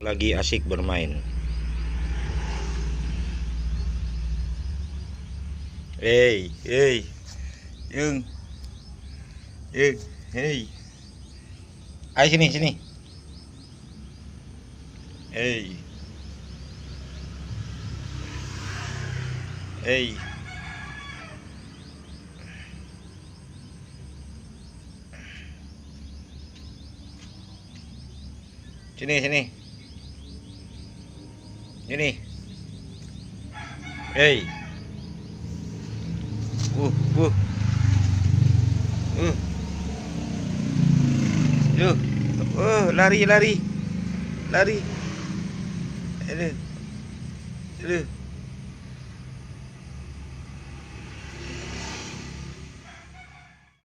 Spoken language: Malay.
Lagi asik bermain. Hey, Yung, hey. Ayo sini. Hey, hey. Sini. Hey. Uh. Yuk. Lari. Aduh.